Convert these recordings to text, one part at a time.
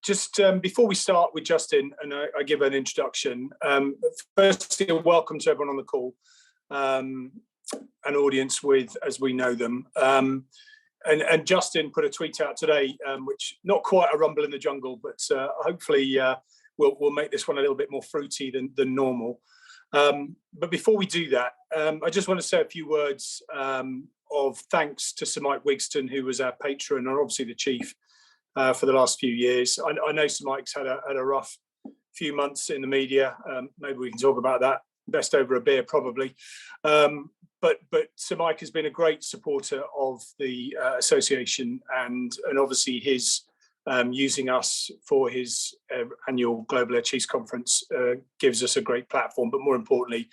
Just before we start with Justin, and I give an introduction, firstly, welcome to everyone on the call, an audience with, as we know them. And Justin put a tweet out today, which not quite a rumble in the jungle, but hopefully we'll make this one a little bit more fruity than normal. But before we do that, I just want to say a few words of thanks to Sir Mike Wigston, who was our patron and obviously the chief for the last few years. I know Sir Mike's had a rough few months in the media. Maybe we can talk about that, best over a beer probably. But Sir Mike has been a great supporter of the association, and obviously his using us for his annual Global Air Chiefs Conference gives us a great platform. But more importantly,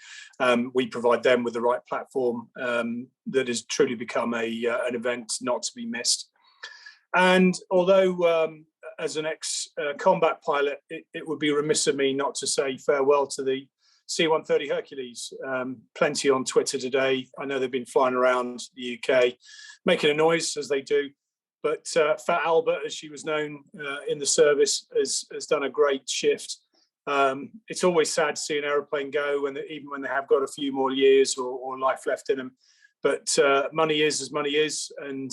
we provide them with the right platform that has truly become an event not to be missed. And although as an ex-combat pilot, it would be remiss of me not to say farewell to the C-130 Hercules. Plenty on Twitter today. I know they've been flying around the UK, making a noise as they do. But Fat Albert, as she was known in the service, has done a great shift. It's always sad to see an aeroplane go, even when they have got a few more years or life left in them. But money is as money is, and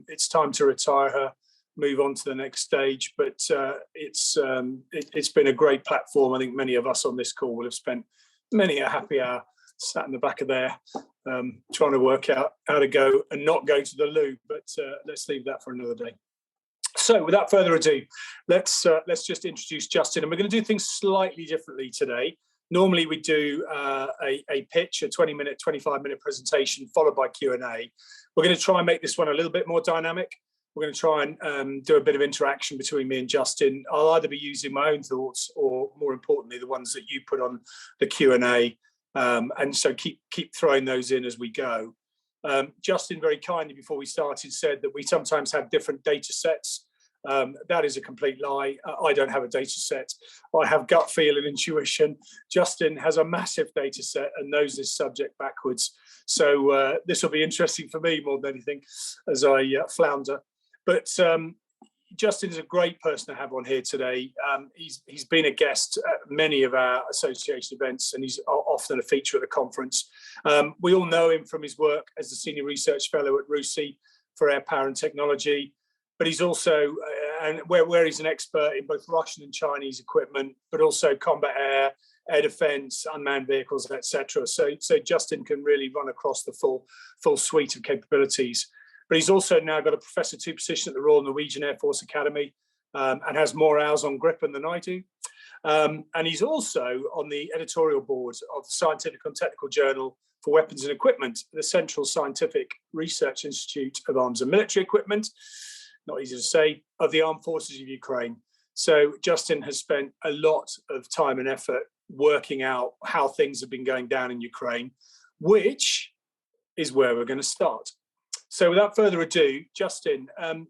it's time to retire her, move on to the next stage. But it's been a great platform. I think many of us on this call will have spent many a happy hour sat in the back of there trying to work out how to go and not go to the loo. But let's leave that for another day. So without further ado, let's just introduce Justin, and we're going to do things slightly differently today. Normally we do a pitch, a 20-minute, 25-minute presentation followed by Q&A. We're going to try and make this one a little bit more dynamic. We're going to try and do a bit of interaction between me and Justin. I'll either be using my own thoughts or, more importantly, the ones that you put on the Q&A. And so keep throwing those in as we go. Justin very kindly, before we started, said that we sometimes have different data sets. That is a complete lie. I don't have a data set. I have gut feel and intuition. Justin has a massive data set and knows this subject backwards. So this will be interesting for me more than anything as I flounder. But Justin is a great person to have on here today. He's been a guest at many of our association events, and he's often a feature at the conference. We all know him from his work as the Senior Research Fellow at RUSI for Airpower and Technology. But he's also, and where he's an expert in both Russian and Chinese equipment, but also combat air defence, unmanned vehicles, etc. So Justin can really run across the full suite of capabilities. But he's also now got a Professor II position at the Royal Norwegian Air Force Academy and has more hours on Gripen than I do. And he's also on the editorial board of the Scientific and Technical Journal for Weapons and Equipment, the Central Scientific Research Institute of Arms and Military Equipment, not easy to say, of the Armed Forces of Ukraine. So Justin has spent a lot of time and effort working out how things have been going down in Ukraine, which is where we're going to start. So without further ado, Justin,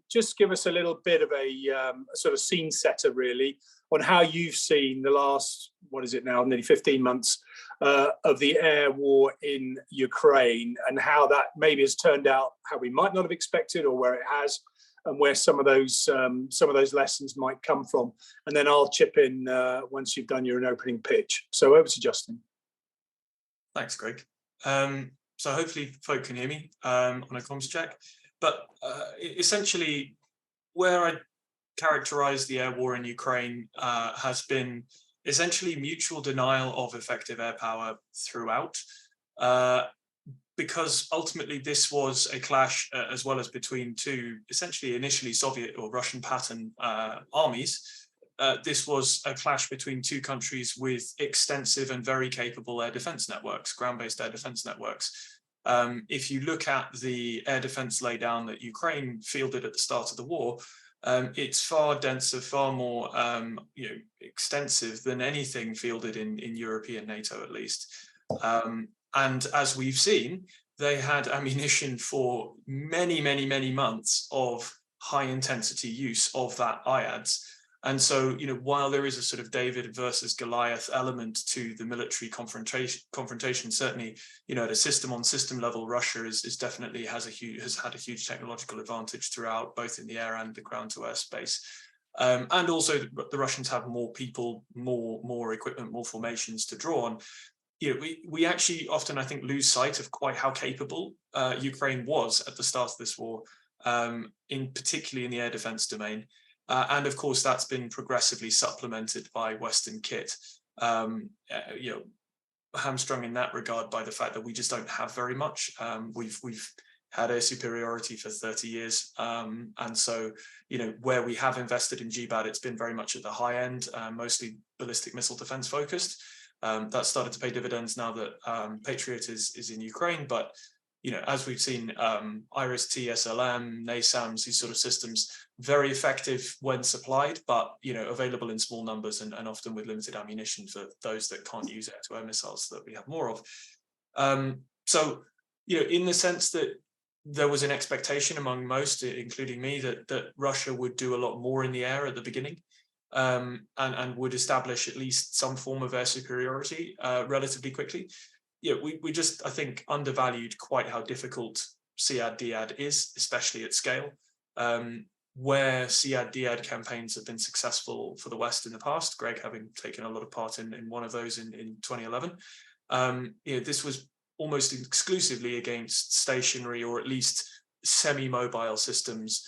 just give us a little bit of a sort of scene setter, really, on how you've seen the last, what is it now, nearly 15 months of the air war in Ukraine, and how that maybe has turned out how we might not have expected, or where it has, and where some of those lessons might come from. And then I'll chip in once you've done your opening pitch. So over to Justin. Thanks, Greg. So hopefully folk can hear me on a comms check. But essentially, where I characterize the air war in Ukraine has been essentially mutual denial of effective air power throughout. Because ultimately this was a clash as well as between two essentially initially Soviet or Russian pattern armies. This was a clash between two countries with extensive and very capable air defense networks, ground-based air defense networks. If you look at the air defense laydown that Ukraine fielded at the start of the war, it's far denser, far more extensive than anything fielded in European NATO, at least. And as we've seen, they had ammunition for many, many, many months of high intensity use of that IADS. And so, while there is a sort of David versus Goliath element to the military confrontation, certainly, at a system-on-system level, Russia is definitely has had a huge technological advantage throughout, both in the air and the ground-to-air space. And also, the Russians have more people, more equipment, more formations to draw on. We actually often, I think, lose sight of quite how capable Ukraine was at the start of this war, particularly in the air defense domain. And of course, that's been progressively supplemented by Western kit, hamstrung in that regard by the fact that we just don't have very much. We've had air superiority for 30 years. And so, where we have invested in GBAD, it's been very much at the high end, mostly ballistic missile defense focused. That started to pay dividends now that Patriot is in Ukraine. But, as we've seen, IRIS-T, SLM, NASAMS, these sort of systems, very effective when supplied, but, available in small numbers and often with limited ammunition for those that can't use air-to-air missiles that we have more of. So, in the sense that there was an expectation among most, including me, that Russia would do a lot more in the air at the beginning, and would establish at least some form of air superiority relatively quickly. We just, I think, undervalued quite how difficult SEAD-DIAD is, especially at scale. Where SEAD-DIAD campaigns have been successful for the West in the past, Greg having taken a lot of part in one of those in 2011, this was almost exclusively against stationary or at least semi-mobile systems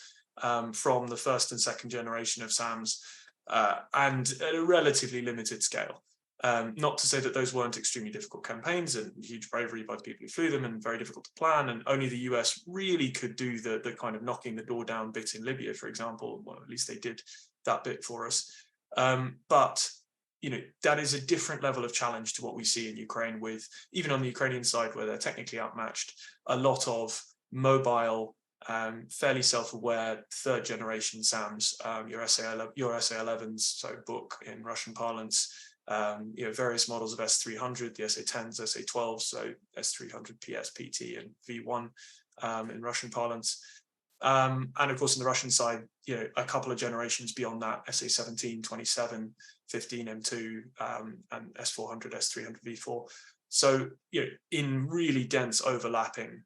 from the first and second generation of SAMs, and at a relatively limited scale. Not to say that those weren't extremely difficult campaigns and huge bravery by the people who flew them and very difficult to plan, and only the US really could do the kind of knocking the door down bit in Libya, for example. Well, at least they did that bit for us. But that is a different level of challenge to what we see in Ukraine, with, even on the Ukrainian side, where they're technically outmatched, a lot of mobile, fairly self-aware third generation SAMs, your SA-11s, so book in Russian parlance, various models of S-300, the SA-10s, SA-12s, so S-300 PS, PT, and V1 in Russian parlance. And of course, on the Russian side, a couple of generations beyond that, SA-17, 27, 15 M2, and S-400, S-300 V4. So, in really dense overlapping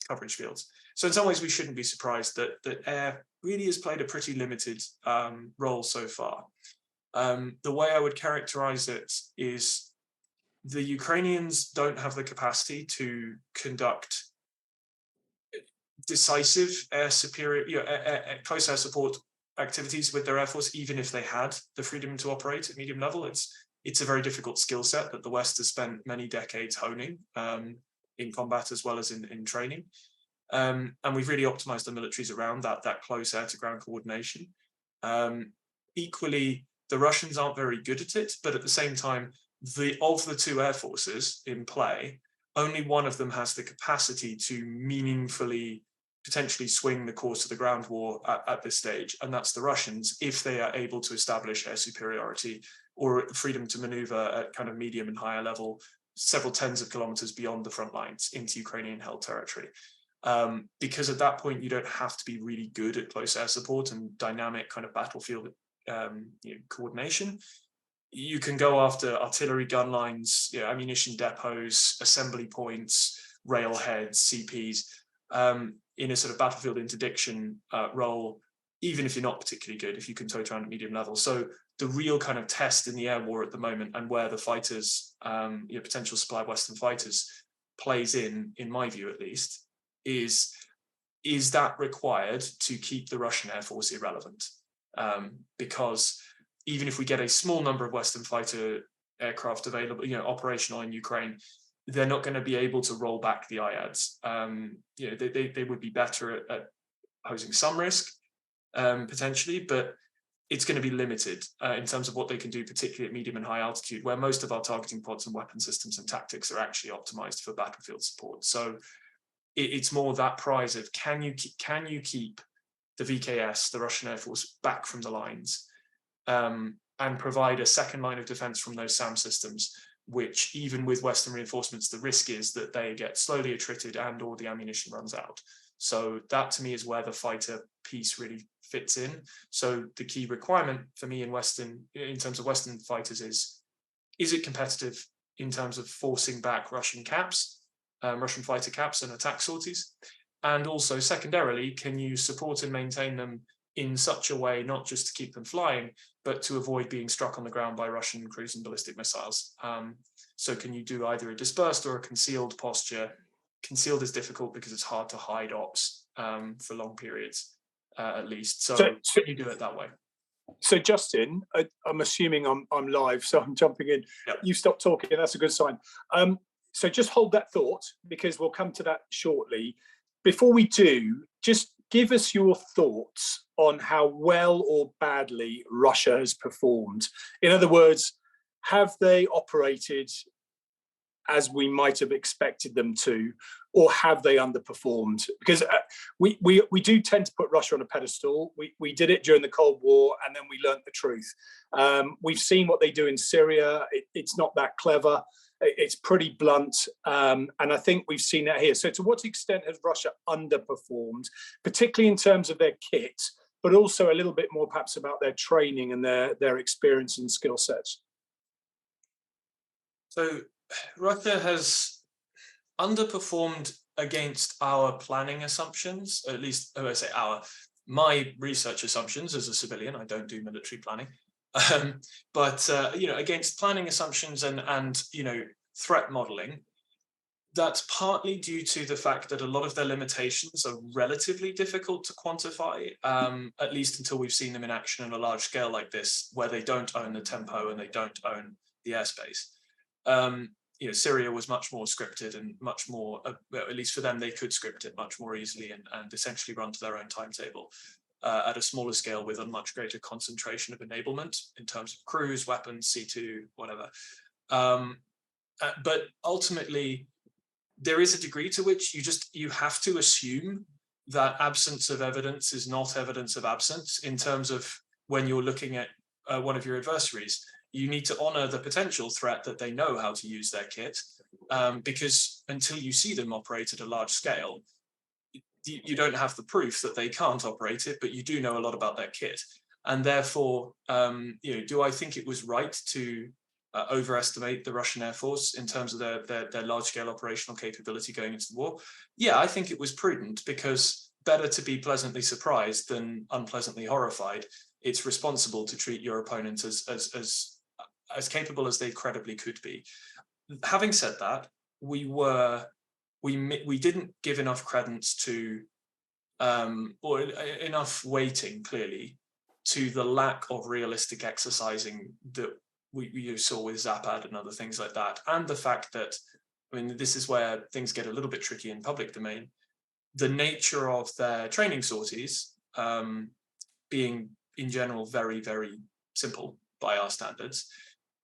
coverage fields. So in some ways, we shouldn't be surprised that air really has played a pretty limited role so far. The way I would characterize it is the Ukrainians don't have the capacity to conduct decisive air superior, close air support activities with their air force, even if they had the freedom to operate at medium level. It's a very difficult skill set that the West has spent many decades honing in combat as well as in training. And we've really optimized the militaries around that close air to ground coordination. Equally, the Russians aren't very good at it, but at the same time, of the two air forces in play, only one of them has the capacity to meaningfully potentially swing the course of the ground war at this stage, and that's the Russians, if they are able to establish air superiority or freedom to maneuver at kind of medium and higher level, several tens of kilometers beyond the front lines into Ukrainian held territory. Because at that point, you don't have to be really good at close air support and dynamic kind of battlefield coordination. You can go after artillery gun lines, ammunition depots, assembly points, railheads, CPs, in a sort of battlefield interdiction role, even if you're not particularly good, if you can tow it around at medium level. So the real kind of test in the air war at the moment, and where the fighters, potential supply of Western fighters plays in my view at least, is that required to keep the Russian Air Force irrelevant? Because even if we get a small number of Western fighter aircraft available, operational in Ukraine, they're not going to be able to roll back the IADs. They would be better at posing some risk, potentially, but it's going to be limited in terms of what they can do, particularly at medium and high altitude, where most of our targeting pods and weapon systems and tactics are actually optimized for battlefield support. So it's more that prize of can you keep the VKS, the Russian Air Force, back from the lines, and provide a second line of defense from those SAM systems, which even with Western reinforcements, the risk is that they get slowly attrited and or the ammunition runs out. So that to me is where the fighter piece really fits in. So the key requirement for me in terms of Western fighters is it competitive in terms of forcing back Russian caps, Russian fighter caps and attack sorties? And also secondarily, can you support and maintain them in such a way, not just to keep them flying, but to avoid being struck on the ground by Russian cruise and ballistic missiles? So can you do either a dispersed or a concealed posture? Concealed is difficult because it's hard to hide ops for long periods, at least. So can you do it that way? So Justin, I'm assuming I'm live, so I'm jumping in. Yep. You stopped talking, that's a good sign. So just hold that thought, because we'll come to that shortly. Before we do, just give us your thoughts on how well or badly Russia has performed. In other words, have they operated as we might have expected them to, or have they underperformed? Because we do tend to put Russia on a pedestal. We did it during the Cold War, and then we learnt the truth. We've seen what they do in Syria. It's not that clever. It's pretty blunt, and I think we've seen that here. So to what extent has Russia underperformed, particularly in terms of their kit, but also a little bit more perhaps about their training and their experience and skill sets? So Russia has underperformed against our planning assumptions, at least I say my research assumptions as a civilian. I don't do military planning. But against planning assumptions and threat modeling, that's partly due to the fact that a lot of their limitations are relatively difficult to quantify, at least until we've seen them in action on a large scale like this, where they don't own the tempo and they don't own the airspace. Syria was much more scripted and much more, at least for them, they could script it much more easily and essentially run to their own timetable. At a smaller scale with a much greater concentration of enablement in terms of crews, weapons, C2, whatever. But ultimately, there is a degree to which you have to assume that absence of evidence is not evidence of absence in terms of when you're looking at one of your adversaries. You need to honor the potential threat that they know how to use their kit, because until you see them operate at a large scale, you don't have the proof that they can't operate it, but you do know a lot about their kit. And therefore, do I think it was right to overestimate the Russian Air Force in terms of their large-scale operational capability going into the war? Yeah, I think it was prudent, because better to be pleasantly surprised than unpleasantly horrified. It's responsible to treat your opponent as capable as they credibly could be. Having said that, we didn't give enough credence to, or enough weighting, clearly, to the lack of realistic exercising that we saw with Zapad and other things like that. And the fact that, this is where things get a little bit tricky in public domain. The nature of their training sorties being, in general, very, very simple by our standards,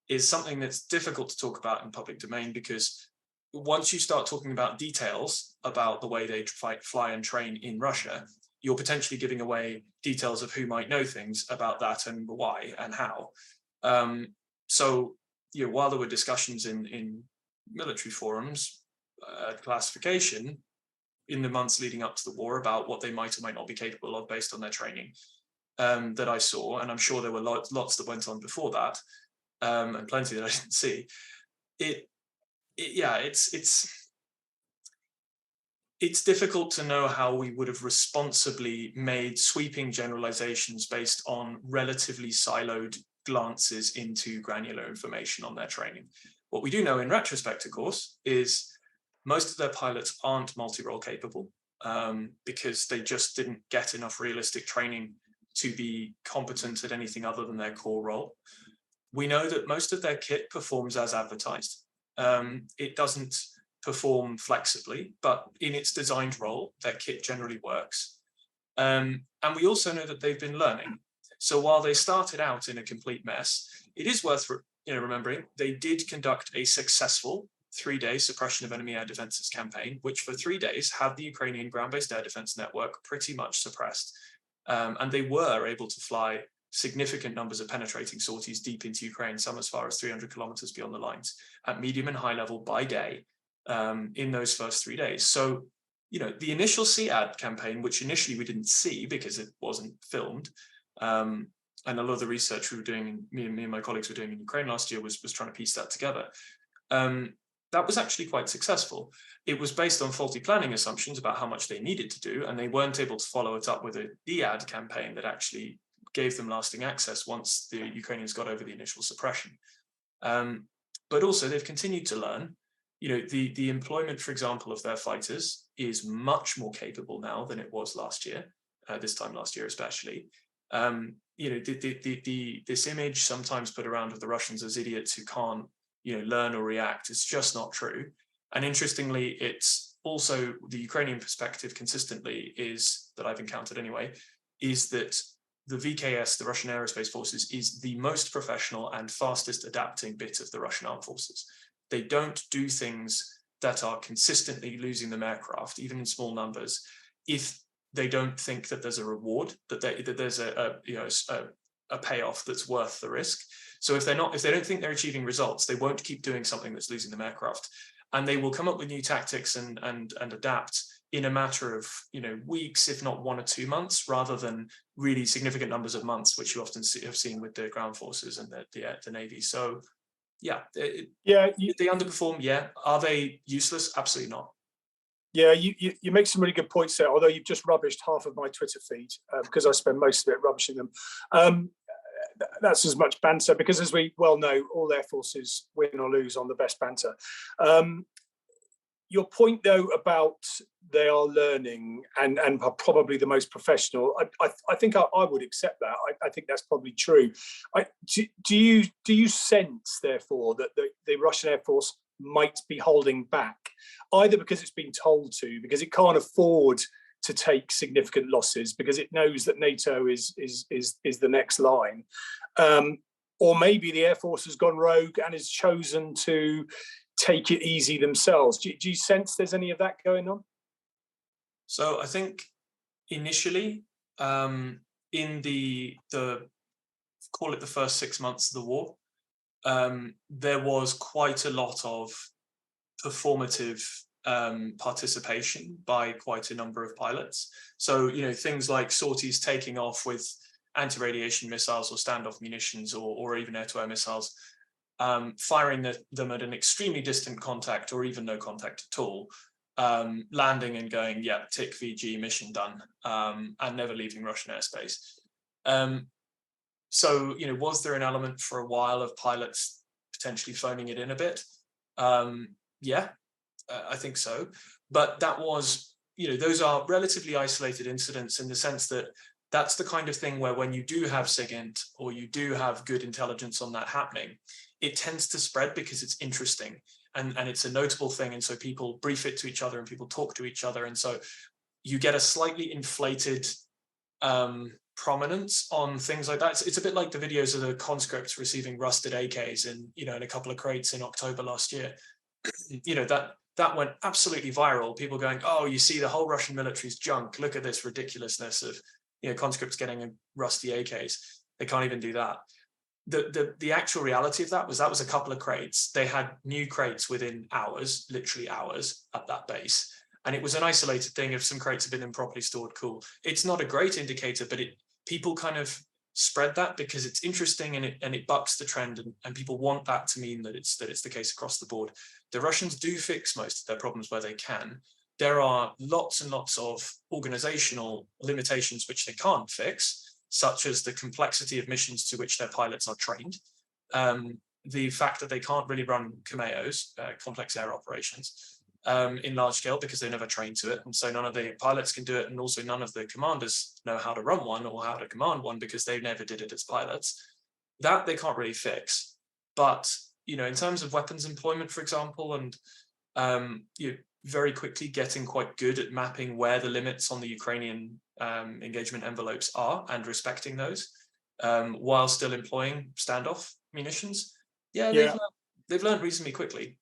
is something that's difficult to talk about in public domain, because once you start talking about details about the way they fly and train in Russia, you're potentially giving away details of who might know things about that and why and how. So, while there were discussions in military forums, classification in the months leading up to the war about what they might or might not be capable of based on their training, that I saw, and I'm sure there were lots that went on before that, and plenty that I didn't see. It's difficult to know how we would have responsibly made sweeping generalizations based on relatively siloed glances into granular information on their training. What we do know in retrospect, of course, is most of their pilots aren't multi-role capable, because they just didn't get enough realistic training to be competent at anything other than their core role. We know that most of their kit performs as advertised. It doesn't perform flexibly, but in its designed role, their kit generally works. And we also know that they've been learning. So while they started out in a complete mess, it is worth remembering they did conduct a successful 3-day suppression of enemy air defenses campaign, which for 3 days had the Ukrainian ground-based air defense network pretty much suppressed. And they were able to fly significant numbers of penetrating sorties deep into Ukraine, some as far as 300 kilometers beyond the lines, at medium and high level by day, in those first 3 days. So the initial SEAD campaign, which initially we didn't see because it wasn't filmed, and a lot of the research we were doing, me and my colleagues were doing in Ukraine last year was trying to piece that together. That was actually quite successful. It was based on faulty planning assumptions about how much they needed to do, and they weren't able to follow it up with a DEAD campaign that actually gave them lasting access once the Ukrainians got over the initial suppression. But also they've continued to learn. The employment, for example, of their fighters is much more capable now than it was last year, this time last year especially. This image sometimes put around of the Russians as idiots who can't learn or react, it's just not true. And interestingly, it's also the Ukrainian perspective consistently is, that I've encountered anyway, is that the VKS, the Russian Aerospace Forces, is the most professional and fastest adapting bit of the Russian armed forces. They don't do things that are consistently losing them aircraft, even in small numbers, if they don't think that there's a reward, that there's a payoff that's worth the risk. So if they don't think they're achieving results, they won't keep doing something that's losing them aircraft, and they will come up with new tactics and adapt in a matter of weeks, if not 1 or 2 months, rather than really significant numbers of months, which you often have seen with the ground forces and the Navy. So yeah, they underperform. Yeah, are they useless? Absolutely not. Yeah, you make some really good points there, although you've just rubbished half of my Twitter feed because I spend most of it rubbishing them. That's as much banter, because as we well know, all air forces win or lose on the best banter. Your point, though, about they are learning and are probably the most professional, I think I would accept that. I think that's probably true. Do you sense, therefore, that the Russian Air Force might be holding back, either because it's been told to, because it can't afford to take significant losses, because it knows that NATO is the next line, or maybe the Air Force has gone rogue and has chosen to take it easy themselves? Do you sense there's any of that going on? So I think initially, in the call it the first 6 months of the war, there was quite a lot of performative participation by quite a number of pilots. So things like sorties taking off with anti-radiation missiles or standoff munitions, or even air-to-air missiles, firing them at an extremely distant contact or even no contact at all, landing and going, yeah, tick VG, mission done, and never leaving Russian airspace. So, was there an element for a while of pilots potentially phoning it in a bit? Yeah, I think so. But that was, those are relatively isolated incidents, in the sense that that's the kind of thing where when you do have SIGINT, or you do have good intelligence on that happening, it tends to spread because it's interesting and it's a notable thing. And so people brief it to each other and people talk to each other. And so you get a slightly inflated prominence on things like that. It's a bit like the videos of the conscripts receiving rusted AKs in a couple of crates in October last year. That went absolutely viral. People going, oh, you see, the whole Russian military's junk. Look at this ridiculousness of conscripts getting rusty AKs. They can't even do that. The actual reality of that was a couple of crates. They had new crates within hours, literally hours, at that base. And it was an isolated thing. If some crates have been improperly stored, cool. It's not a great indicator, but people kind of spread that because it's interesting and it bucks the trend, and people want that to mean that it's the case across the board. The Russians do fix most of their problems where they can. There are lots and lots of organizational limitations which they can't fix, such as the complexity of missions to which their pilots are trained, the fact that they can't really run CAMEOs, complex air operations, in large scale, because they never trained to it, and so none of the pilots can do it, and also none of the commanders know how to run one or how to command one because they never did it as pilots. That they can't really fix. But in terms of weapons employment, for example, and very quickly getting quite good at mapping where the limits on the Ukrainian engagement envelopes are and respecting those, while still employing standoff munitions. Yeah. They've learned reasonably quickly.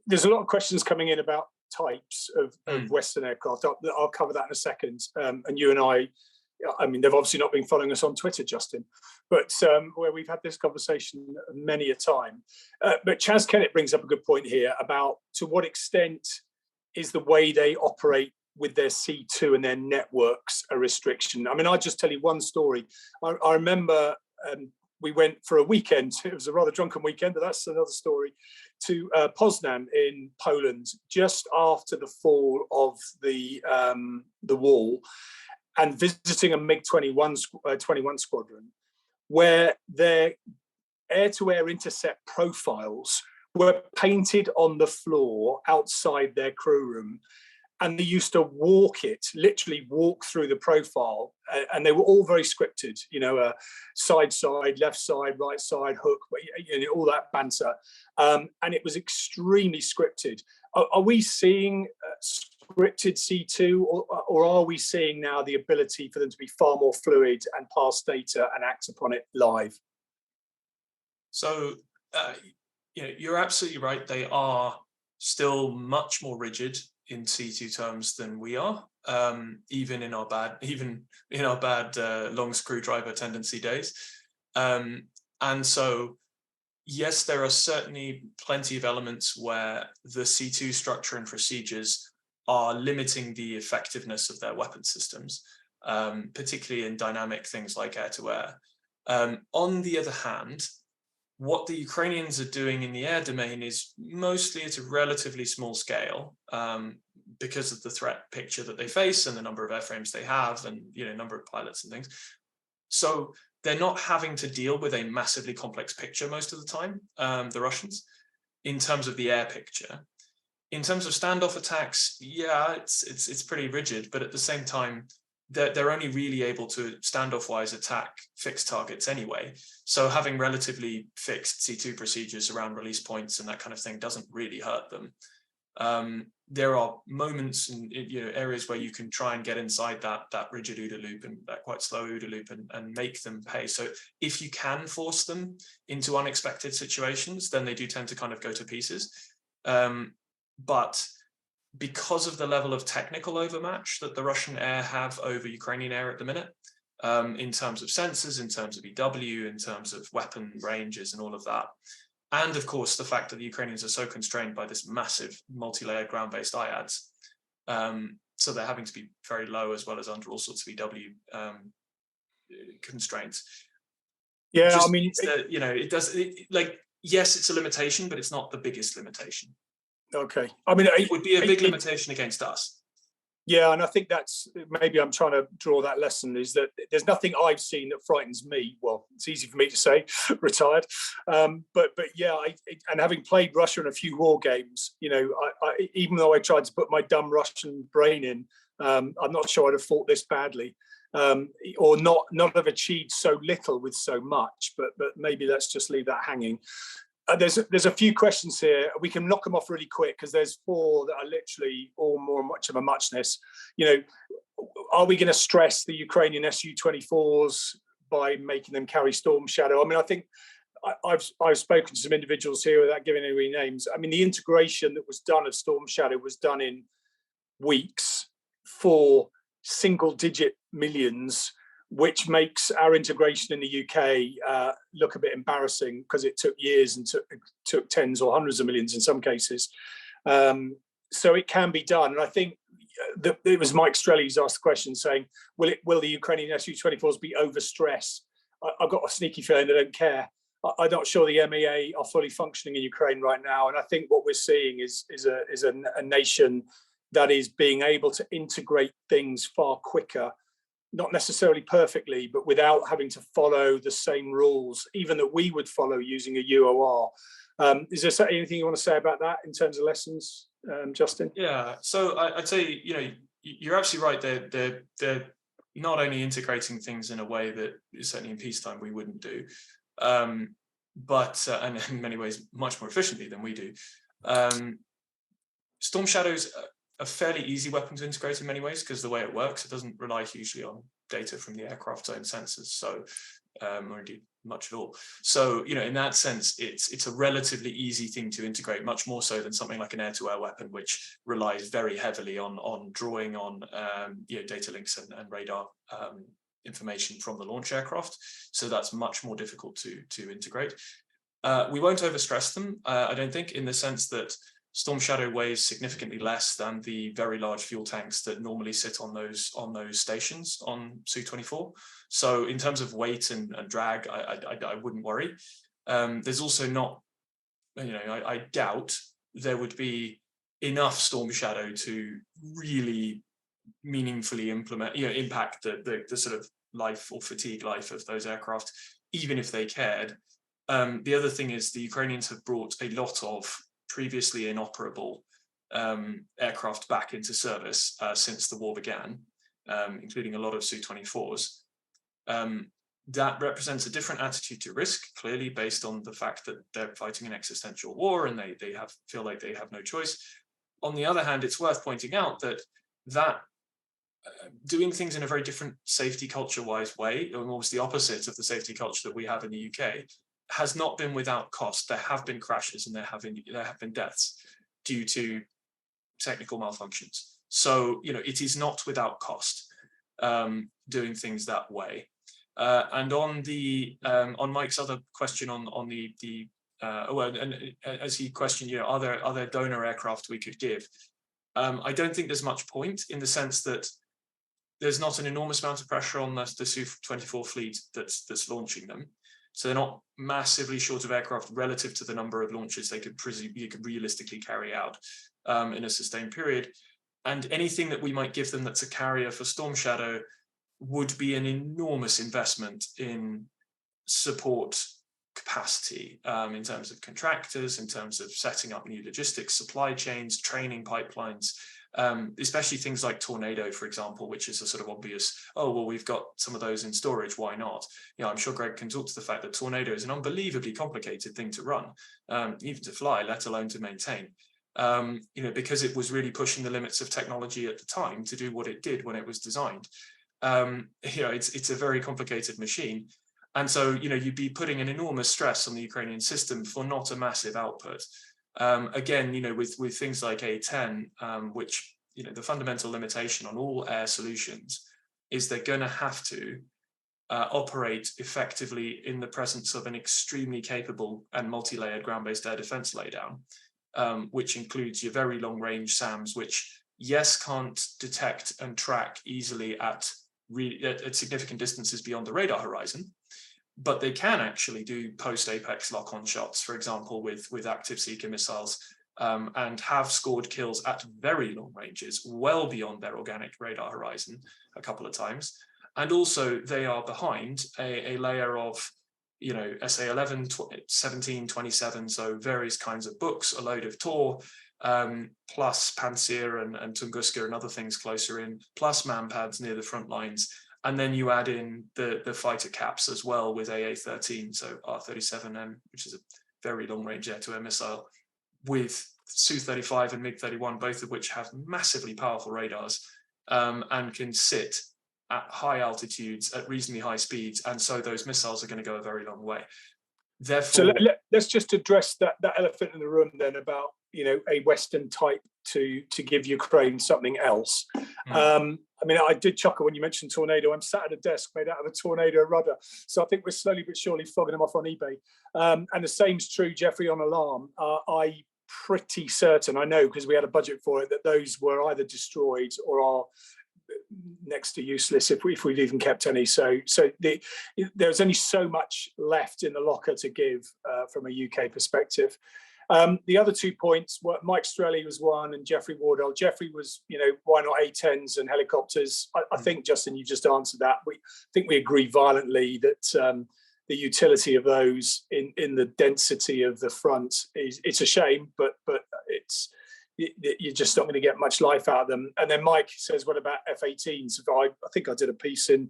There's a lot of questions coming in about types of Western aircraft. I'll cover that in a second. And you and I mean, they've obviously not been following us on Twitter, Justin, but where we've had this conversation many a time. But Chaz Kennett brings up a good point here about to what extent is the way they operate with their C2 and their networks a restriction. I mean, I'll just tell you one story. I remember we went for a weekend. It was a rather drunken weekend, but that's another story, to Poznan in Poland just after the fall of the wall, and visiting a MiG-21 squadron, where their air-to-air intercept profiles were painted on the floor outside their crew room, and they used to literally walk through the profile, and they were all very scripted, you know, side, left side, right side, hook, you know, all that banter, and it was extremely scripted. Are we seeing scripted C2, or are we seeing now the ability for them to be far more fluid and pass data and act upon it live? So, you know, you're absolutely right. They are still much more rigid in C2 terms than we are, even in our bad long screwdriver tendency days. And so, yes, there are certainly plenty of elements where the C2 structure and procedures are limiting the effectiveness of their weapon systems, particularly in dynamic things like air-to-air. On the other hand, what the Ukrainians are doing in the air domain is mostly at a relatively small scale, because of the threat picture that they face and the number of airframes they have, and, you know, number of pilots and things. So they're not having to deal with a massively complex picture most of the time, the Russians, in terms of the air picture. In terms of standoff attacks, yeah, it's pretty rigid, but at the same time, they're only really able to standoff-wise attack fixed targets anyway. So having relatively fixed C2 procedures around release points and that kind of thing doesn't really hurt them. There are moments and, you know, areas where you can try and get inside that rigid OODA loop and that quite slow OODA loop and make them pay. So if you can force them into unexpected situations, then they do tend to kind of go to pieces. But because of the level of technical overmatch that the Russian air have over Ukrainian air at the minute, in terms of sensors, in terms of EW, in terms of weapon ranges and all of that, and of course the fact that the Ukrainians are so constrained by this massive multi-layered ground-based IADs, so they're having to be very low as well as under all sorts of EW constraints. Yeah, I mean, you know, like, yes, it's a limitation, but it's not the biggest limitation. Okay, I mean, it would be a big limitation against us. Yeah, and I think that's, maybe I'm trying to draw that lesson, is that there's nothing I've seen that frightens me. Well, it's easy for me to say, retired, but yeah, and having played Russia in a few war games, you know, I even though I tried to put my dumb Russian brain in, I'm not sure I'd have fought this badly, or not have achieved so little with so much. But maybe let's just leave that hanging. There's a few questions here. We can knock them off really quick because there's 4 that are literally all more much of a muchness. You know, are we going to stress the Ukrainian Su-24s by making them carry Storm Shadow? I mean, I think I've spoken to some individuals here without giving any names. I mean, the integration that was done of Storm Shadow was done in weeks for single-digit millions, which makes our integration in the UK look a bit embarrassing because it took years and took tens or hundreds of millions in some cases. So it can be done. And I think it was Mike Strelly who's asked the question saying, will the Ukrainian Su-24s be overstressed? I've got a sneaky feeling they don't care. I'm not sure the MEA are fully functioning in Ukraine right now. And I think what we're seeing is a nation that is being able to integrate things far quicker, not necessarily perfectly, but without having to follow the same rules, even that we would follow using a UOR. Is there anything you want to say about that in terms of lessons, Justin? Yeah, so I'd say, you know, you're absolutely right. They're not only integrating things in a way that certainly in peacetime we wouldn't do, but and in many ways much more efficiently than we do. Storm Shadow's a fairly easy weapon to integrate in many ways because the way it works, it doesn't rely hugely on data from the aircraft's own sensors, so or indeed much at all. So, you know, in that sense, it's a relatively easy thing to integrate, much more so than something like an air-to-air weapon, which relies very heavily on drawing on you know, data links and radar information from the launch aircraft. So that's much more difficult to integrate. We won't overstress them, I don't think, in the sense that Storm Shadow weighs significantly less than the very large fuel tanks that normally sit on those stations on Su-24. So in terms of weight and drag, I wouldn't worry. There's also not, I doubt there would be enough Storm Shadow to really meaningfully impact the sort of life or fatigue life of those aircraft, even if they cared. The other thing is the Ukrainians have brought a lot of previously inoperable aircraft back into service since the war began, including a lot of Su-24s. That represents a different attitude to risk, clearly based on the fact that they're fighting an existential war and they feel like they have no choice. On the other hand, it's worth pointing out that doing things in a very different safety culture-wise way, almost the opposite of the safety culture that we have in the UK, has not been without cost. There have been crashes and there have been deaths due to technical malfunctions. So, it is not without cost doing things that way. And on Mike's other question as he questioned, are there donor aircraft we could give? I don't think there's much point, in the sense that there's not an enormous amount of pressure on the Su-24 fleet that's launching them. So they're not massively short of aircraft relative to the number of launches you could realistically carry out in a sustained period. And anything that we might give them that's a carrier for Storm Shadow would be an enormous investment in support capacity, in terms of contractors, in terms of setting up new logistics, supply chains, training pipelines, especially things like Tornado, for example, which is a sort of obvious, oh, well, we've got some of those in storage, why not? I'm sure Greg can talk to the fact that Tornado is an unbelievably complicated thing to run, even to fly, let alone to maintain, because it was really pushing the limits of technology at the time to do what it did when it was designed. It's a very complicated machine. And so, you'd be putting an enormous stress on the Ukrainian system for not a massive output. Again, with things like A10, which, the fundamental limitation on all air solutions is they're going to have to operate effectively in the presence of an extremely capable and multi-layered ground-based air defense laydown, which includes your very long-range SAMs, which, yes, can't detect and track easily at significant distances beyond the radar horizon, but they can actually do post-apex lock-on shots, for example, with active seeker missiles, and have scored kills at very long ranges, well beyond their organic radar horizon a couple of times. And also they are behind a layer of, SA-11, 17, 27, so various kinds of books, a load of Tor, plus Pantsir and Tunguska and other things closer in, plus manpads near the front lines. And then you add in the fighter caps as well with AA-13, so R-37M, which is a very long-range air-to-air missile, with Su-35 and MiG-31, both of which have massively powerful radars, and can sit at high altitudes at reasonably high speeds. And so those missiles are going to go a very long way. Therefore, so let's just address that elephant in the room then about, a Western type to give Ukraine something else. I did chuckle when you mentioned Tornado. I'm sat at a desk made out of a Tornado rudder. So I think we're slowly but surely flogging them off on eBay. And the same's true, Jeffrey, on Alarm. I'm pretty certain, I know, because we had a budget for it, that those were either destroyed or are next to useless if we've even kept any. So there's only so much left in the locker to give from a UK perspective. The other 2 points, Mike Strelly was one and Jeffrey Wardell. Jeffrey was, why not A-10s and helicopters? I think, Justin, you just answered that. I think we agree violently that the utility of those in the density of the front it's a shame, but you're just not going to get much life out of them. And then Mike says, what about F-18s? I think I did a piece in,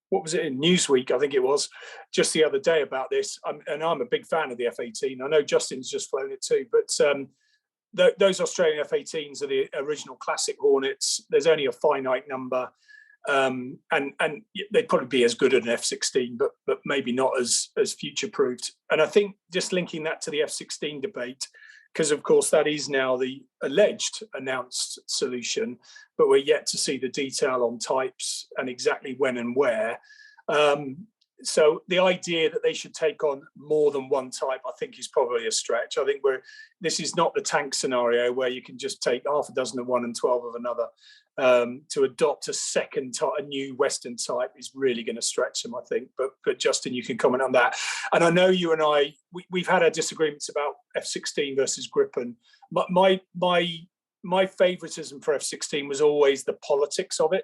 what was it, in Newsweek, I think it was, just the other day about this. And I'm a big fan of the F-18. I know Justin's just flown it too, but those Australian F-18s are the original classic Hornets. There's only a finite number. And they'd probably be as good as an F-16, but maybe not as future-proofed. And I think just linking that to the F-16 debate, because of course that is now the alleged announced solution, but we're yet to see the detail on types and exactly when and where. So the idea that they should take on more than one type, I think, is probably a stretch. I think this is not the tank scenario where you can just take half a dozen of one and 12 of another. To adopt a second type, a new Western type, is really going to stretch them, I think. But Justin, you can comment on that. And I know you and I, we've had our disagreements about F-16 versus Gripen. My favoritism for F-16 was always the politics of it.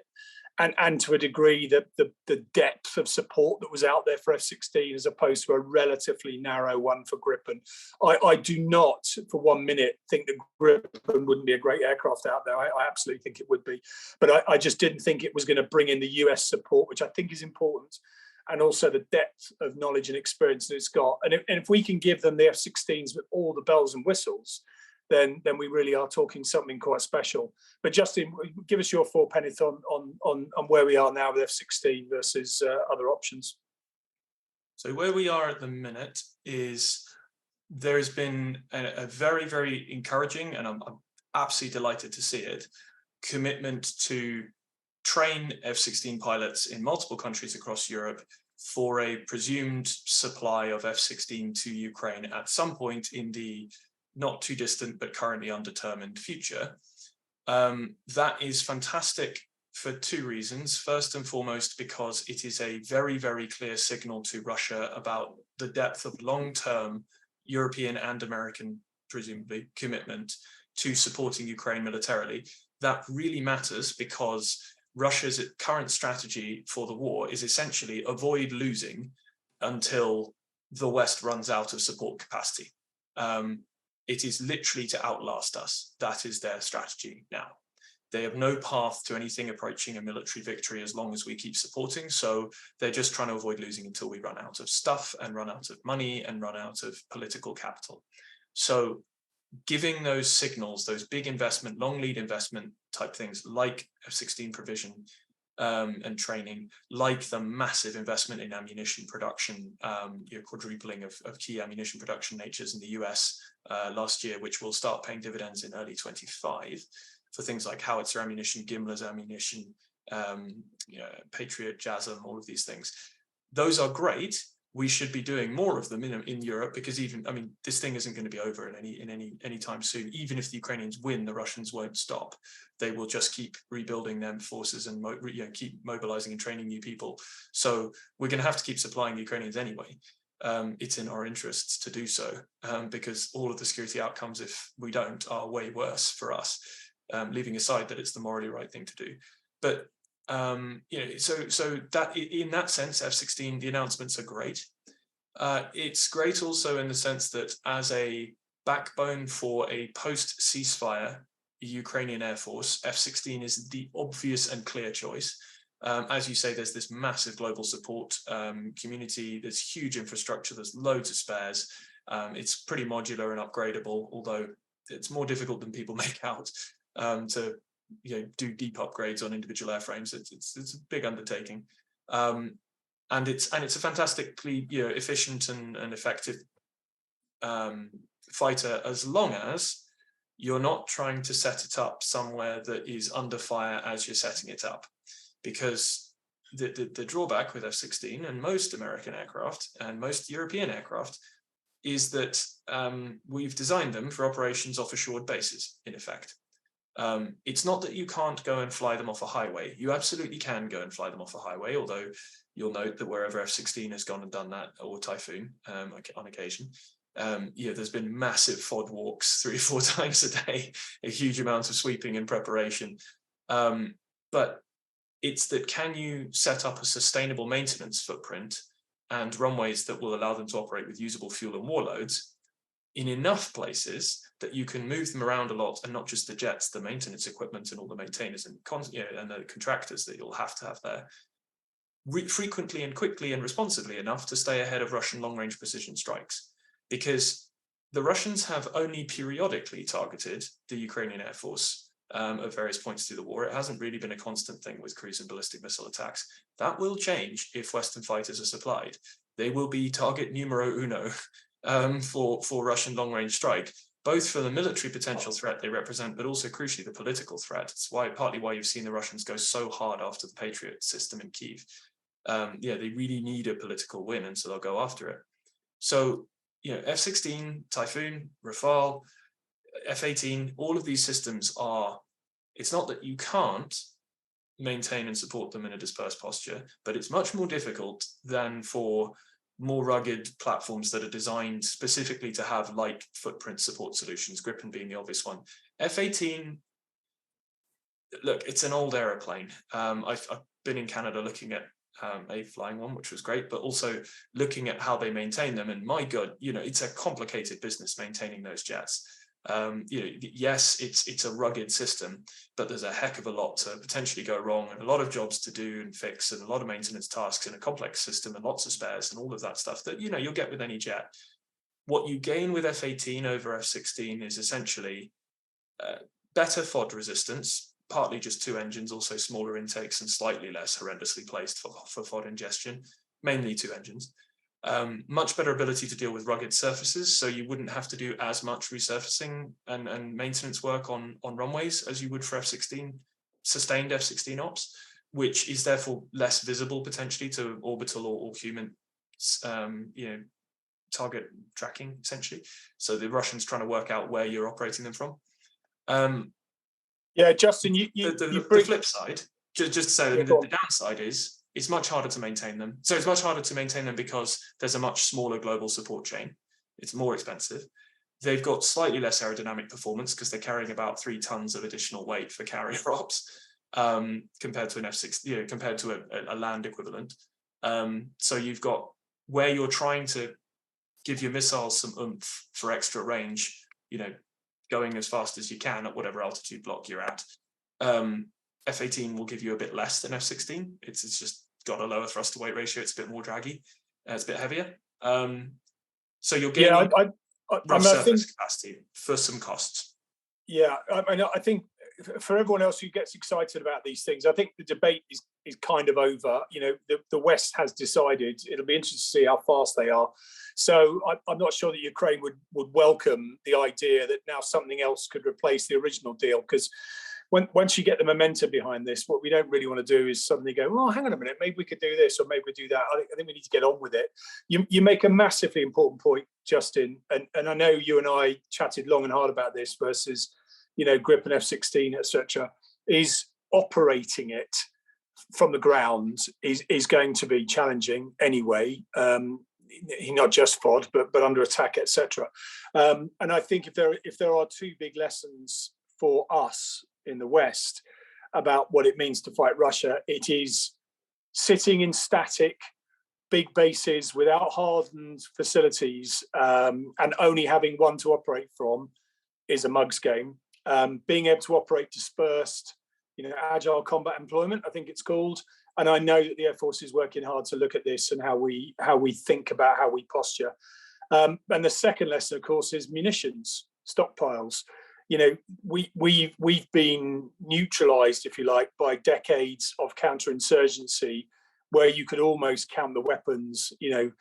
And to a degree, the depth of support that was out there for F-16 as opposed to a relatively narrow one for Gripen. I do not, for 1 minute, think that Gripen wouldn't be a great aircraft out there. I absolutely think it would be. But I just didn't think it was going to bring in the US support, which I think is important, and also the depth of knowledge and experience that it's got. And if we can give them the F-16s with all the bells and whistles, then we really are talking something quite special. But Justin, give us your four penneth on where we are now with F-16 versus other options. So where we are at the minute is there has been a very, very encouraging, and I'm absolutely delighted to see it, commitment to train F-16 pilots in multiple countries across Europe for a presumed supply of F-16 to Ukraine at some point in the not too distant but currently undetermined future. That is fantastic for two reasons. First and foremost, because it is a very, very clear signal to Russia about the depth of long-term European and American, presumably, commitment to supporting Ukraine militarily. That really matters because Russia's current strategy for the war is essentially avoid losing until the West runs out of support capacity. It is literally to outlast us. That is their strategy now. They have no path to anything approaching a military victory as long as we keep supporting. So they're just trying to avoid losing until we run out of stuff and run out of money and run out of political capital. So giving those signals, those big investment, long lead investment type things like F-16 provision and training, like the massive investment in ammunition production, quadrupling of key ammunition production natures in the US last year, which will start paying dividends in early 25 for things like howitzer ammunition, Gimler's ammunition, Patriot, JASM, all of these things. Those are great. We should be doing more of them in Europe because this thing isn't going to be over in any time soon. Even if the Ukrainians win, the Russians won't stop. They will just keep rebuilding their forces and keep mobilizing and training new people. So we're going to have to keep supplying the Ukrainians anyway. It's in our interests to do so because all of the security outcomes, if we don't, are way worse for us. Leaving aside that it's the morally right thing to do, but. So that in that sense, F-16, the announcements are great. It's great also in the sense that as a backbone for a post-ceasefire Ukrainian Air Force, F-16 is the obvious and clear choice. As you say, there's this massive global support community, there's huge infrastructure, there's loads of spares. It's pretty modular and upgradable, although it's more difficult than people make out to do deep upgrades on individual airframes. It's a big undertaking, and it's a fantastically efficient and effective fighter, as long as you're not trying to set it up somewhere that is under fire as you're setting it up, because the drawback with F-16 and most American aircraft and most European aircraft is that we've designed them for operations off assured bases, in effect. It's not that you can't go and fly them off a highway. You absolutely can go and fly them off a highway, although you'll note that wherever F-16 has gone and done that, or Typhoon on occasion, there's been massive FOD walks 3 or 4 times a day, a huge amount of sweeping and preparation. But it's that, can you set up a sustainable maintenance footprint and runways that will allow them to operate with usable fuel and warloads in enough places that you can move them around a lot, and not just the jets, the maintenance equipment and all the maintainers and the contractors that you'll have to have there, frequently and quickly and responsibly enough to stay ahead of Russian long-range precision strikes. Because the Russians have only periodically targeted the Ukrainian Air Force at various points through the war. It hasn't really been a constant thing with cruise and ballistic missile attacks. That will change if Western fighters are supplied. They will be target numero uno for Russian long-range strike, both for the military potential threat they represent, but also crucially the political threat. It's partly why you've seen the Russians go so hard after the Patriot system in Kyiv. Yeah, they really need a political win, and so they'll go after it. So, you know, F-16, Typhoon, Rafale, F-18, all of these systems are, it's not that you can't maintain and support them in a dispersed posture, but it's much more difficult than for more rugged platforms that are designed specifically to have light footprint support solutions, Gripen being the obvious one. F-18, look, it's an old aeroplane. I've been in Canada looking at a flying one, which was great, but also looking at how they maintain them. And my God, you know, it's a complicated business maintaining those jets. You know, yes, it's a rugged system, but there's a heck of a lot to potentially go wrong, and a lot of jobs to do and fix, and a lot of maintenance tasks in a complex system, and lots of spares and all of that stuff that, you know, you'll get with any jet. What you gain with F-18 over F-16 is essentially better FOD resistance, partly just two engines, also smaller intakes and slightly less horrendously placed for FOD ingestion, mainly two engines. Much better ability to deal with rugged surfaces, so you wouldn't have to do as much resurfacing and maintenance work on runways as you would for F-16, sustained F-16 ops, which is therefore less visible potentially to orbital or human, you know, target tracking essentially. So the Russians trying to work out where you're operating them from. Yeah, Justin, the flip side, just to say, the downside is it's much harder to maintain them. So it's much harder to maintain them because there's a much smaller global support chain. It's more expensive. They've got slightly less aerodynamic performance because they're carrying about 3 tons of additional weight for carrier ops compared to an F-16, you know, compared to a land equivalent. So you've got where you're trying to give your missiles some oomph for extra range, you know, going as fast as you can at whatever altitude block you're at. F-18 will give you a bit less than F-16. It's just got a lower thrust to weight ratio. It's a bit more draggy. It's a bit heavier. So you're getting rough surface capacity for some costs. Yeah, I think for everyone else who gets excited about these things, I think the debate is kind of over. You know, the West has decided. It'll be interesting to see how fast they are. So I'm not sure that Ukraine would welcome the idea that now something else could replace the original deal, because once you get the momentum behind this, what we don't really want to do is suddenly go, well, hang on a minute, maybe we could do this or maybe we do that. I think we need to get on with it. You make a massively important point, Justin, and I know you and I chatted long and hard about this versus, you know, Gripen F-16, etc. Is operating it from the ground is going to be challenging anyway. Not just FOD, but under attack, etc. And I think if there are two big lessons for us in the West about what it means to fight Russia, it is sitting in static big bases without hardened facilities and only having one to operate from is a mug's game. Being able to operate dispersed, you know, agile combat employment, I think it's called. And I know that the Air Force is working hard to look at this and how we think about how we posture. And the second lesson, of course, is munitions, stockpiles. You know, we've been neutralized, if you like, by decades of counterinsurgency, where you could almost count the weapons, you know,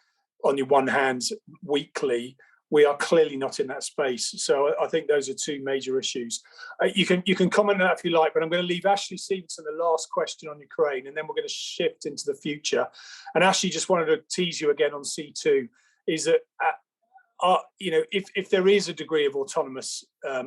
on your one hand weekly. We are clearly not in that space. So I think those are two major issues. You can comment on that if you like, but I'm going to leave Ashley Stevenson the last question on Ukraine, and then we're going to shift into the future. And Ashley, just wanted to tease you again on C2, is that, you know, if there is a degree of autonomous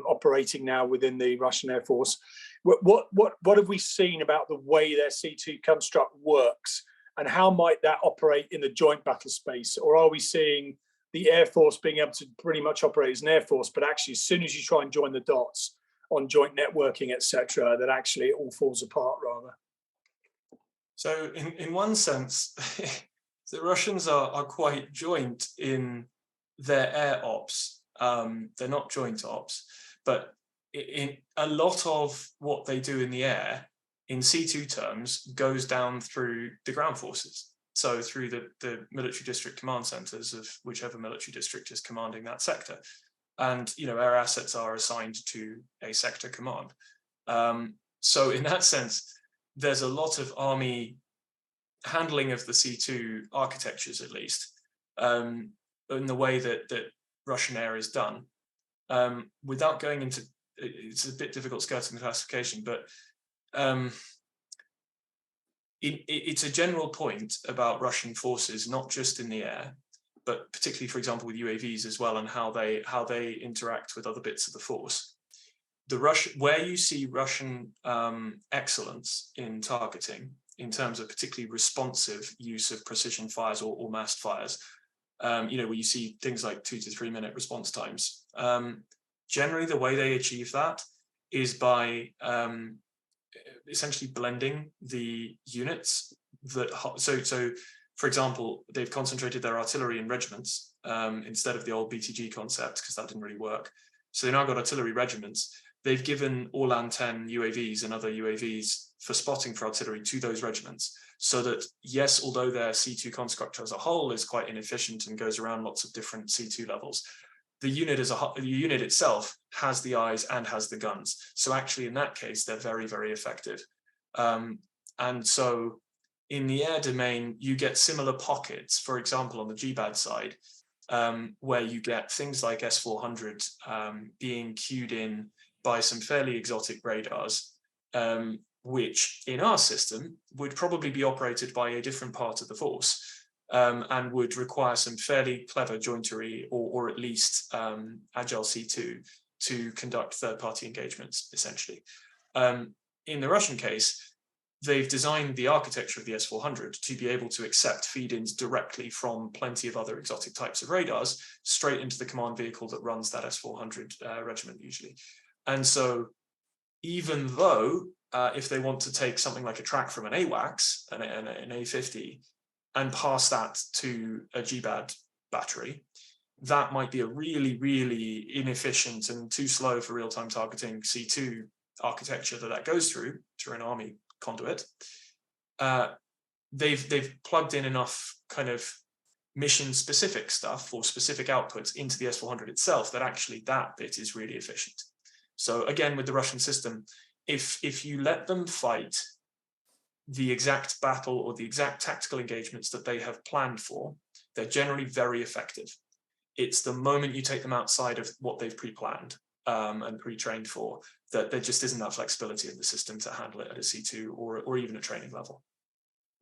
operating now within the Russian Air Force, what have we seen about the way their C2 construct works, and how might that operate in the joint battle space? Or are we seeing the Air Force being able to pretty much operate as an Air Force, but actually as soon as you try and join the dots on joint networking, etc., that actually it all falls apart rather? So in one sense, the Russians are quite joint in their air ops. They're not joint ops, but in a lot of what they do in the air, in C2 terms, goes down through the ground forces. So through the military district command centers of whichever military district is commanding that sector. And, you know, our assets are assigned to a sector command. So in that sense, there's a lot of army handling of the C2 architectures, at least, in the way that Russian air is done. Without going into, it's a bit difficult skirting the classification, but it's a general point about Russian forces, not just in the air, but particularly, for example, with UAVs as well, and how they interact with other bits of the force. Where you see Russian excellence in targeting, in terms of particularly responsive use of precision fires or massed fires, where you see things like 2 to 3 minute response times. Generally, the way they achieve that is by essentially blending the units. So, for example, they've concentrated their artillery in regiments instead of the old BTG concept, because that didn't really work. So they've now got artillery regiments. They've given Orlan-10 UAVs and other UAVs for spotting for artillery to those regiments, so that, yes, although their C2 construct as a whole is quite inefficient and goes around lots of different C2 levels, the unit itself has the eyes and has the guns. So actually, in that case, they're very, very effective. And so in the air domain, you get similar pockets, for example, on the GBAD side, where you get things like S400 being cued in by some fairly exotic radars, which in our system would probably be operated by a different part of the force, and would require some fairly clever jointery or at least agile C2 to conduct third-party engagements, essentially. In the Russian case, they've designed the architecture of the S400 to be able to accept feed-ins directly from plenty of other exotic types of radars straight into the command vehicle that runs that S400 regiment usually. And so even though if they want to take something like a track from an AWACS, an A50, and pass that to a GBAD battery, that might be a really, really inefficient and too slow for real-time targeting C2 architecture that goes through an army conduit. They've plugged in enough kind of mission-specific stuff or specific outputs into the S400 itself that actually that bit is really efficient. So again, with the Russian system, if you let them fight the exact battle or the exact tactical engagements that they have planned for, they're generally very effective. It's the moment you take them outside of what they've pre-planned and pre-trained for, that there just isn't that flexibility in the system to handle it at a C2 or even a training level.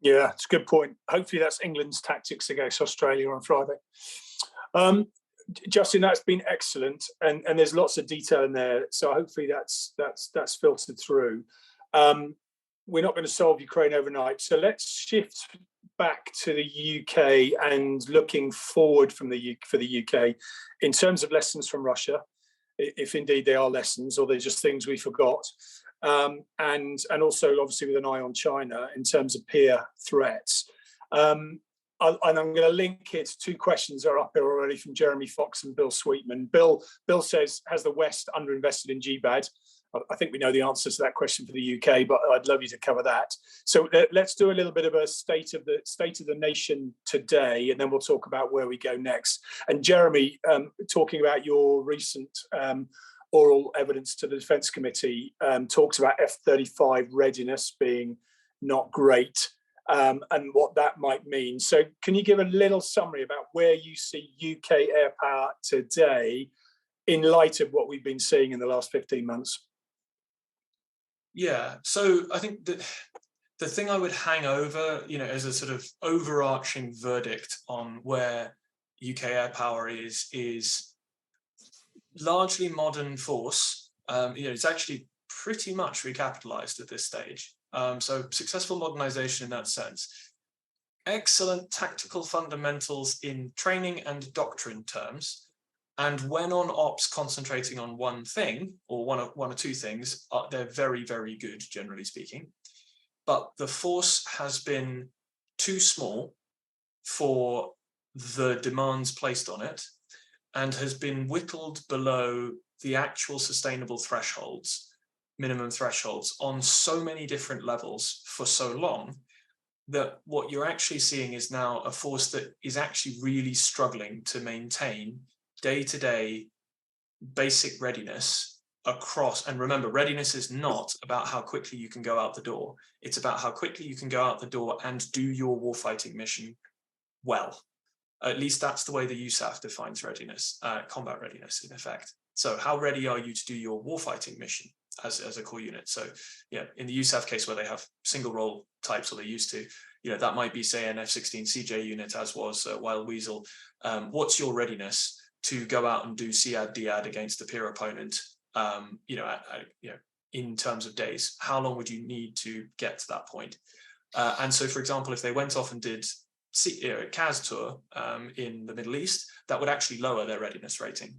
Yeah, it's a good point. Hopefully that's England's tactics against Australia on Friday. Justin, that's been excellent, and there's lots of detail in there. So hopefully that's filtered through. We're not going to solve Ukraine overnight, so let's shift back to the UK and looking forward for the UK in terms of lessons from Russia, if indeed they are lessons or they're just things we forgot, and also obviously with an eye on China in terms of peer threats. And I'm going to link it to two questions that are up here already from Jeremy Fox and Bill Sweetman. Bill says, has the West underinvested in GBAD? I think we know the answer to that question for the UK, but I'd love you to cover that. So let's do a little bit of a state of the nation today, and then we'll talk about where we go next. And Jeremy, talking about your recent oral evidence to the Defence Committee, talks about F-35 readiness being not great. And what that might mean. So can you give a little summary about where you see UK air power today in light of what we've been seeing in the last 15 months? Yeah, so I think that the thing I would hang over, as a sort of overarching verdict on where UK air power is largely modern force. It's actually pretty much recapitalized at this stage. So successful modernization in that sense. Excellent tactical fundamentals in training and doctrine terms. And when on ops concentrating on one thing or one or two things, they're very, very good, generally speaking. But the force has been too small for the demands placed on it and has been whittled below the actual sustainable thresholds, minimum thresholds, on so many different levels for so long that what you're actually seeing is now a force that is actually really struggling to maintain day-to-day basic readiness across. And remember, readiness is not about how quickly you can go out the door. It's about how quickly you can go out the door and do your warfighting mission well. At least that's the way the USAF defines readiness, combat readiness in effect. So how ready are you to do your warfighting mission as a core unit? So yeah, in the USAF case where they have single role types, or they used to, that might be, say, an F-16 CJ unit, as was Wild Weasel. What's your readiness to go out and do CAD, DAD against a peer opponent, in terms of days? How long would you need to get to that point? And so, for example, if they went off and did a CAS tour in the Middle East, that would actually lower their readiness rating,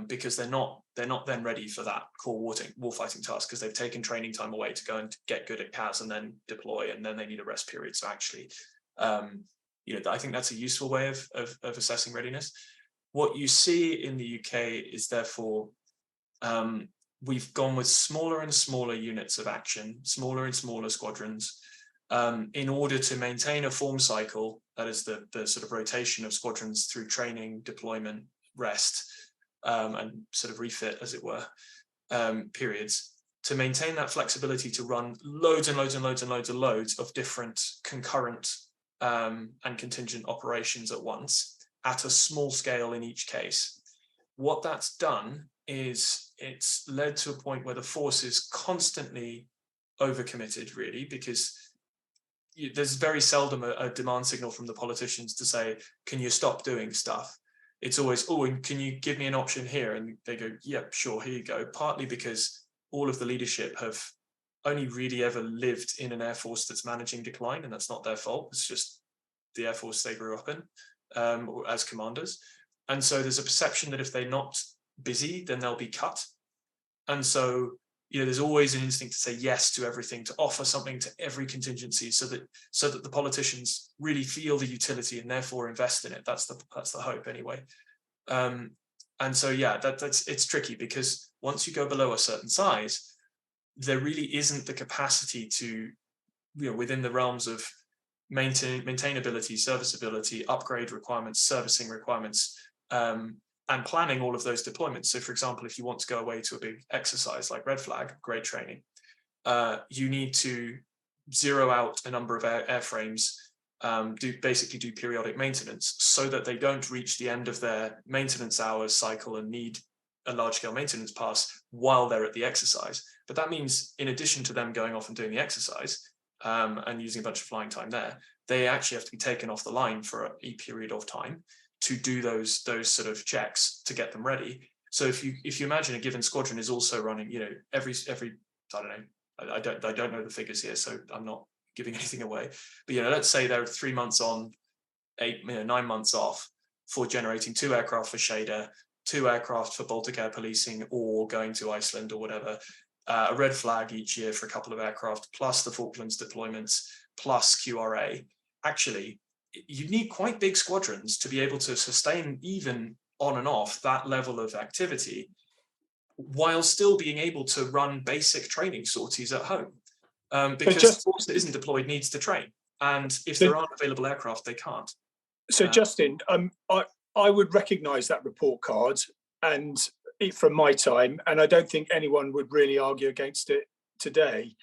because they're not then ready for that core warfighting task, because they've taken training time away to go and get good at CAS and then deploy, and then they need a rest period. So actually, I think that's a useful way of assessing readiness. What you see in the UK is, therefore, we've gone with smaller and smaller units of action, smaller and smaller squadrons, in order to maintain a form cycle, that is the sort of rotation of squadrons through training, deployment, rest, and sort of refit, as it were, periods, to maintain that flexibility to run loads and loads and loads and loads and loads of different concurrent and contingent operations at once, at a small scale in each case. What that's done is it's led to a point where the force is constantly overcommitted, really, because there's very seldom a demand signal from the politicians to say, can you stop doing stuff? It's always, oh, and can you give me an option here? And they go, yep, sure, here you go. Partly because all of the leadership have only really ever lived in an Air Force that's managing decline, and that's not their fault. It's just the Air Force they grew up in as commanders. And so there's a perception that if they're not busy, then they'll be cut. And so, there's always an instinct to say yes to everything, to offer something to every contingency, so that the politicians really feel the utility and therefore invest in it. That's the hope, anyway. And so, yeah, it's tricky, because once you go below a certain size, there really isn't the capacity to, within the realms of maintainability, serviceability, upgrade requirements, servicing requirements, and planning all of those deployments. So, for example, if you want to go away to a big exercise like Red Flag, great training, you need to zero out a number of airframes, basically do periodic maintenance, so that they don't reach the end of their maintenance hours cycle and need a large-scale maintenance pass while they're at the exercise. But that means, in addition to them going off and doing the exercise and using a bunch of flying time there, they actually have to be taken off the line for a period of time to do those sort of checks to get them ready. So if you imagine a given squadron is also running, every I don't know, I don't know the figures here, so I'm not giving anything away. But let's say they're 3 months on, 9 months off for generating 2 aircraft for Shader, 2 aircraft for Baltic Air Policing, or going to Iceland or whatever. A red flag each year for a couple of aircraft, plus the Falklands deployments, plus QRA. Actually, you need quite big squadrons to be able to sustain, even on and off, that level of activity, while still being able to run basic training sorties at home. Because the force that isn't deployed needs to train. And if there aren't available aircraft, they can't. So, Justin, I would recognise that report card and from my time, and I don't think anyone would really argue against it today.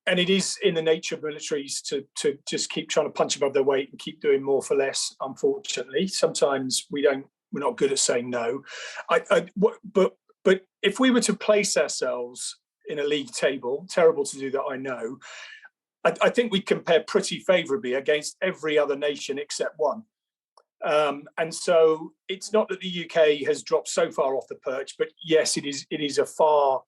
And it is in the nature of militaries to just keep trying to punch above their weight and keep doing more for less. Unfortunately, sometimes we're not good at saying no. But if we were to place ourselves in a league table, terrible to do that, I know, I think we compare pretty favourably against every other nation except one. And so it's not that the UK has dropped so far off the perch, but yes, it is a far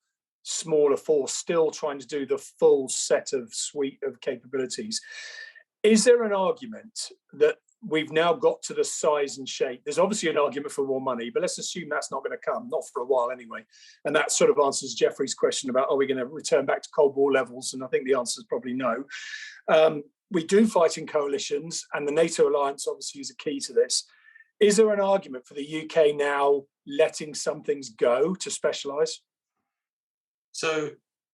smaller force still trying to do the full suite of capabilities. Is there an argument that we've now got to the size and shape? There's obviously an argument for more money, but let's assume that's not going to come, not for a while anyway. And that sort of answers Jeffrey's question about, are we going to return back to Cold War levels? And I think the answer is probably no. We do fight in coalitions, and the NATO alliance obviously is a key to this. Is there an argument for the UK now letting some things go to specialise? So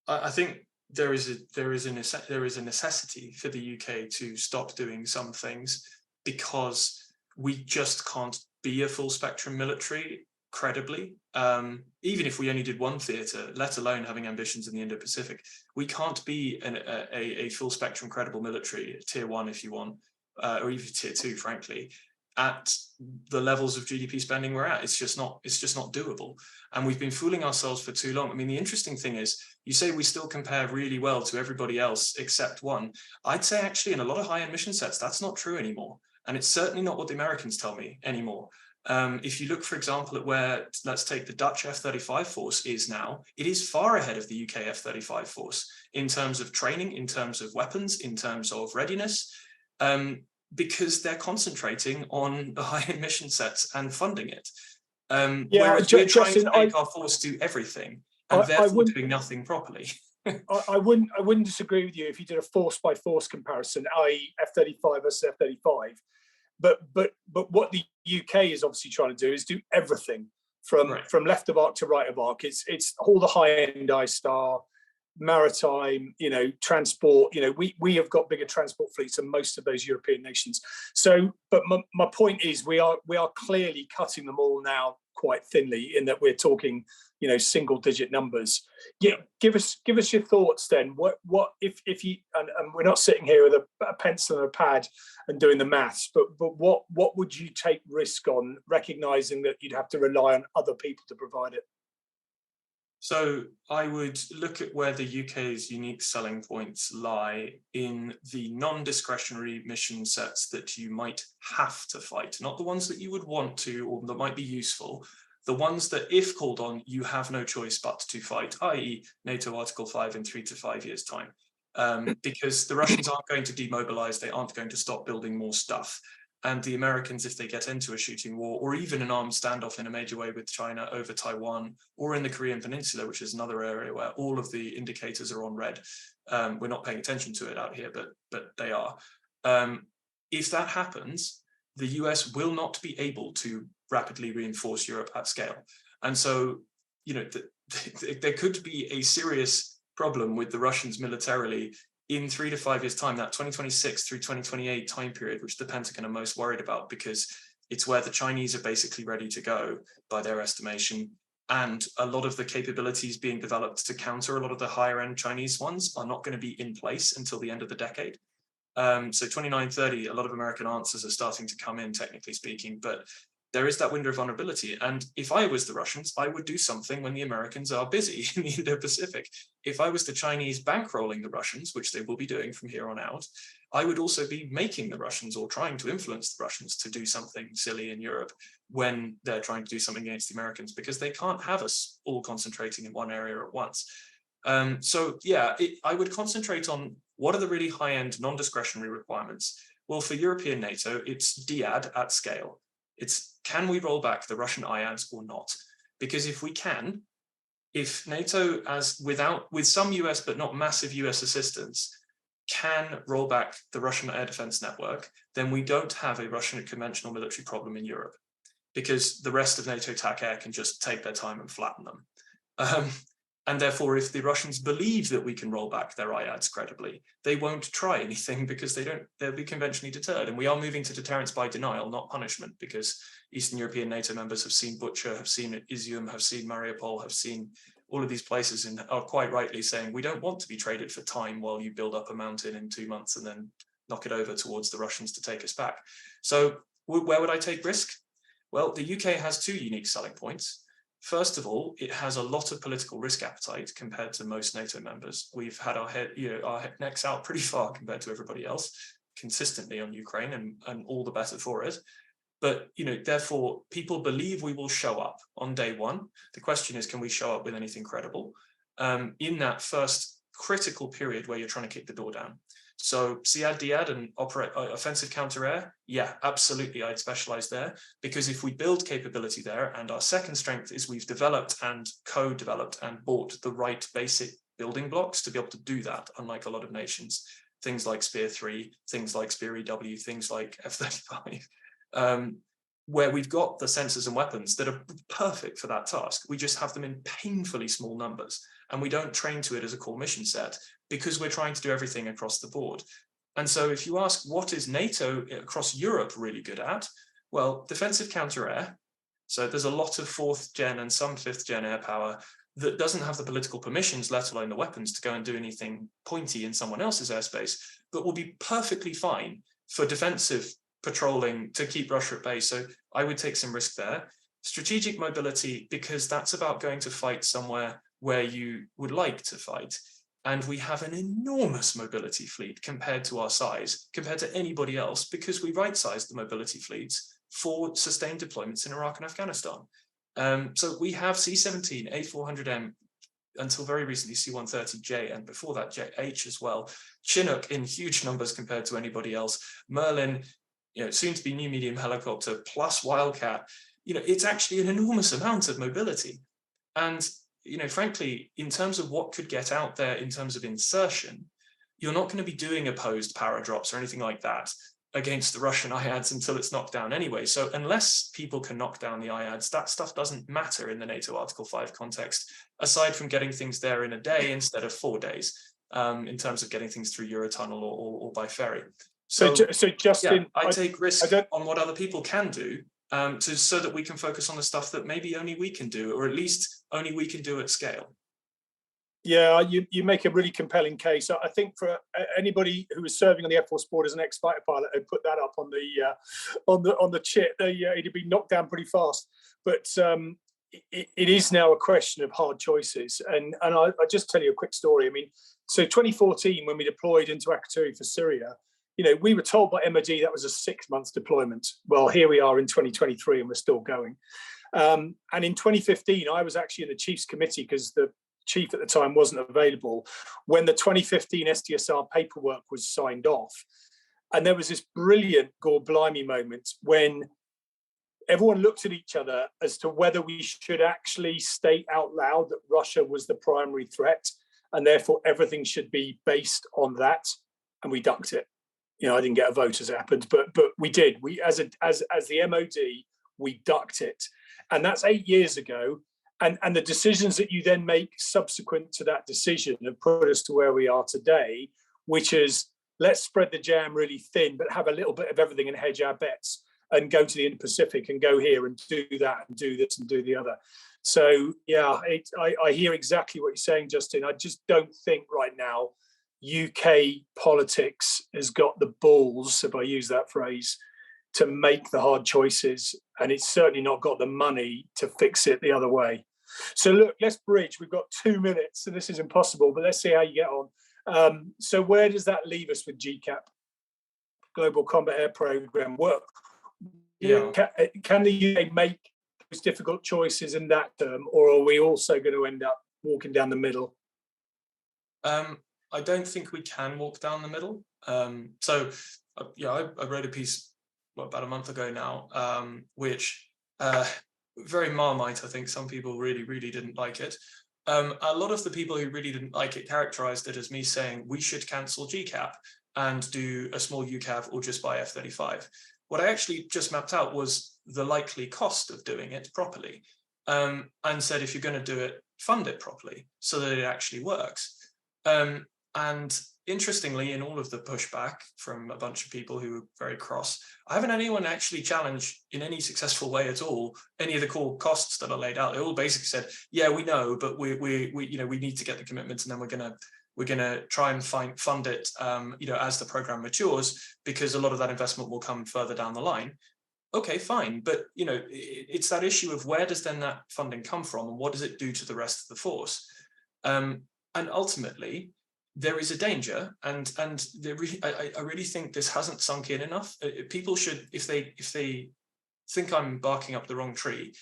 I think there is a necessity for the UK to stop doing some things, because we just can't be a full spectrum military credibly. Even if we only did one theatre, let alone having ambitions in the Indo-Pacific, we can't be a full spectrum credible military, tier 1 if you want, or even tier 2, frankly, at the levels of GDP spending we're at. It's just not doable. And we've been fooling ourselves for too long. I mean, the interesting thing is, you say we still compare really well to everybody else except one. I'd say actually in a lot of high-end mission sets, that's not true anymore. And it's certainly not what the Americans tell me anymore. If you look, for example, at where, let's take the Dutch F-35 force is now, it is far ahead of the UK F-35 force in terms of training, in terms of weapons, in terms of readiness, because they're concentrating on the high-end mission sets and funding it. Whereas we're trying to make our force do everything and therefore doing nothing properly. I wouldn't disagree with you if you did a force by force comparison, i.e. F-35 versus F-35. But what the UK is obviously trying to do is do everything from left of arc to right of arc. It's all the high-end I-Star, maritime, transport. We have got bigger transport fleets than most of those European nations. So, but my point is, we are clearly cutting them all now quite thinly, in that we're talking, single-digit numbers. Yeah, give us your thoughts then. What if you, and we're not sitting here with a pencil and a pad and doing the maths, but what would you take risk on, recognizing that you'd have to rely on other people to provide it? So I would look at where the UK's unique selling points lie in the non-discretionary mission sets that you might have to fight, not the ones that you would want to or that might be useful, the ones that, if called on, you have no choice but to fight, i.e. NATO Article 5 in 3 to 5 years' time. Because the Russians aren't going to demobilize, they aren't going to stop building more stuff. And the Americans, if they get into a shooting war, or even an armed standoff in a major way with China over Taiwan, or in the Korean Peninsula, which is another area where all of the indicators are on red. We're not paying attention to it out here, but they are. If that happens, the US will not be able to rapidly reinforce Europe at scale. And so, there could be a serious problem with the Russians militarily in 3 to 5 years' time, that 2026 through 2028 time period, which the Pentagon are most worried about, because it's where the Chinese are basically ready to go by their estimation. And a lot of the capabilities being developed to counter a lot of the higher end Chinese ones are not going to be in place until the end of the decade. So 2930, a lot of American answers are starting to come in, technically speaking, but there is that window of vulnerability. And if I was the Russians, I would do something when the Americans are busy in the Indo-Pacific. If I was the Chinese bankrolling the Russians, which they will be doing from here on out, I would also be making the Russians or trying to influence the Russians to do something silly in Europe when they're trying to do something against the Americans, because they can't have us all concentrating in one area at once. I would concentrate on what are the really high-end non-discretionary requirements. Well, for European NATO, it's DIAD at scale. It's, can we roll back the Russian IADs or not? Because if we can, if NATO, with some US but not massive US assistance, can roll back the Russian air defense network, then we don't have a Russian conventional military problem in Europe, because the rest of NATO TAC air can just take their time and flatten them. And therefore, if the Russians believe that we can roll back their IADs credibly, they won't try anything, because they'll be conventionally deterred. And we are moving to deterrence by denial, not punishment, because Eastern European NATO members have seen Bucha, have seen Izium, have seen Mariupol, have seen all of these places, and are quite rightly saying, we don't want to be traded for time while you build up a mountain in 2 months and then knock it over towards the Russians to take us back. So where would I take risk? Well, the UK has two unique selling points. First of all, it has a lot of political risk appetite compared to most NATO members. We've had our necks out pretty far compared to everybody else, consistently on Ukraine, and all the better for it. But therefore, people believe we will show up on day one. The question is, can we show up with anything credible in that first critical period where you're trying to kick the door down? So SEAD, DIAD, and offensive counter-air, yeah, absolutely, I'd specialize there, because if we build capability there, and our second strength is we've developed and co-developed and bought the right basic building blocks to be able to do that, unlike a lot of nations, things like Spear 3, things like Spear EW, things like F-35, where we've got the sensors and weapons that are perfect for that task. We just have them in painfully small numbers, and we don't train to it as a core mission set, because we're trying to do everything across the board. And so if you ask, what is NATO across Europe really good at? Well, defensive counter-air. So there's a lot of 4th gen and some 5th gen air power that doesn't have the political permissions, let alone the weapons, to go and do anything pointy in someone else's airspace, but will be perfectly fine for defensive patrolling to keep Russia at bay. So I would take some risk there. Strategic mobility, because that's about going to fight somewhere where you would like to fight. And we have an enormous mobility fleet compared to our size, compared to anybody else, because we right-sized the mobility fleets for sustained deployments in Iraq and Afghanistan. So we have C-17, A400M, until very recently C-130J, and before that JH as well, Chinook in huge numbers compared to anybody else, Merlin, soon to be new medium helicopter, plus Wildcat. It's actually an enormous amount of mobility. And frankly, in terms of what could get out there in terms of insertion, you're not going to be doing opposed paradrops or anything like that against the Russian IADs until it's knocked down anyway. So unless people can knock down the IADs, that stuff doesn't matter in the NATO Article 5 context, aside from getting things there in a day instead of 4 days, in terms of getting things through Eurotunnel or by ferry. So Justin, I take risk on what other people can do, so that we can focus on the stuff that maybe only we can do, or at least only we can do at scale. Yeah, you make a really compelling case. I think for anybody who was serving on the Air Force board as an ex-fighter pilot and put that up on the chit, it'd be knocked down pretty fast. But it is now a question of hard choices. And I just tell you a quick story. I mean, so 2014, when we deployed into Akrotiri for Syria, we were told by MOD that was a 6 month deployment. Well, here we are in 2023 and we're still going. And in 2015, I was actually in the Chiefs Committee because the chief at the time wasn't available when the 2015 SDSR paperwork was signed off. And there was this brilliant gore blimey moment when everyone looked at each other as to whether we should actually state out loud that Russia was the primary threat and therefore everything should be based on that. And we ducked it. I didn't get a vote as it happened, but we did. We as the MOD, we ducked it. And that's 8 years ago. And the decisions that you then make subsequent to that decision have put us to where we are today, which is let's spread the jam really thin, but have a little bit of everything and hedge our bets and go to the Indo-Pacific and go here and do that and do this and do the other. So, yeah, I hear exactly what you're saying, Justin. I just don't think right now UK politics has got the balls, if I use that phrase, to make the hard choices. And it's certainly not got the money to fix it the other way. So look, let's bridge. We've got 2 minutes, so this is impossible, but let's see how you get on. So where does that leave us with GCAP, Global Combat Air Programme? Work? Yeah. Can the UK make those difficult choices in that term, or are we also going to end up walking down the middle? I don't think we can walk down the middle. I wrote a piece about a month ago now, which very Marmite. I think some people really, really didn't like it. A lot of the people who really didn't like it characterized it as me saying we should cancel GCAP and do a small UCAV or just buy F-35. What I actually just mapped out was the likely cost of doing it properly, and said if you're going to do it, fund it properly so that it actually works. And interestingly, in all of the pushback from a bunch of people who were very cross, I haven't had anyone actually challenge in any successful way at all any of the core costs that are laid out. They all basically said, "Yeah, we know, but we need to get the commitments, and then we're gonna try and fund it, as the program matures, because a lot of that investment will come further down the line." Okay, fine, but it's that issue of where does then that funding come from, and what does it do to the rest of the force? And ultimately, there is a danger, and I really think this hasn't sunk in enough. People should, if they think I'm barking up the wrong tree,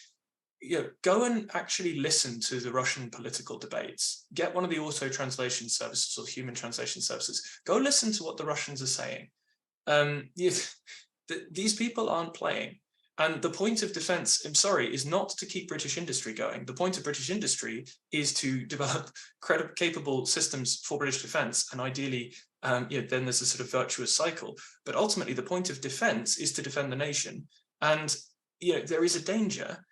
go and actually listen to the Russian political debates. Get one of the auto translation services or human translation services. Go listen to what the Russians are saying. These people aren't playing. And the point of defense, I'm sorry, is not to keep British industry going. The point of British industry is to develop capable systems for British defense. And ideally, then there's a sort of virtuous cycle. But ultimately, the point of defense is to defend the nation. And there is a danger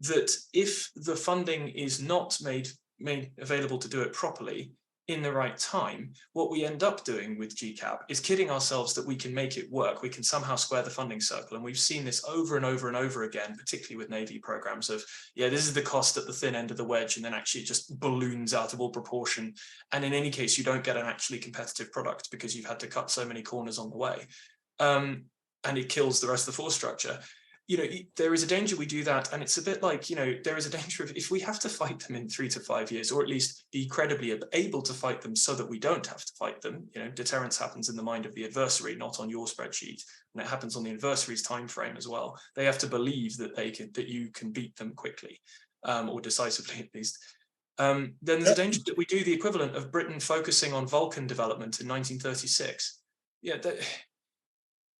that if the funding is not made available to do it properly in the right time, what we end up doing with GCAP is kidding ourselves that we can make it work. We can somehow square the funding circle. And we've seen this over and over and over again, particularly with Navy programs of, this is the cost at the thin end of the wedge, and then actually it just balloons out of all proportion. And in any case, you don't get an actually competitive product because you've had to cut so many corners on the way. and it kills the rest of the force structure. You know, there is a danger we do that, and it's a bit like, you know, there is a danger of, if we have to fight them in 3 to 5 years, or at least be credibly able to fight them so that we don't have to fight them. You know, deterrence happens in the mind of the adversary, not on your spreadsheet, and it happens on the adversary's time frame as well. They have to believe that you can beat them quickly, or decisively at least. Then there's a danger that we do the equivalent of Britain focusing on Vulcan development in 1936. Yeah,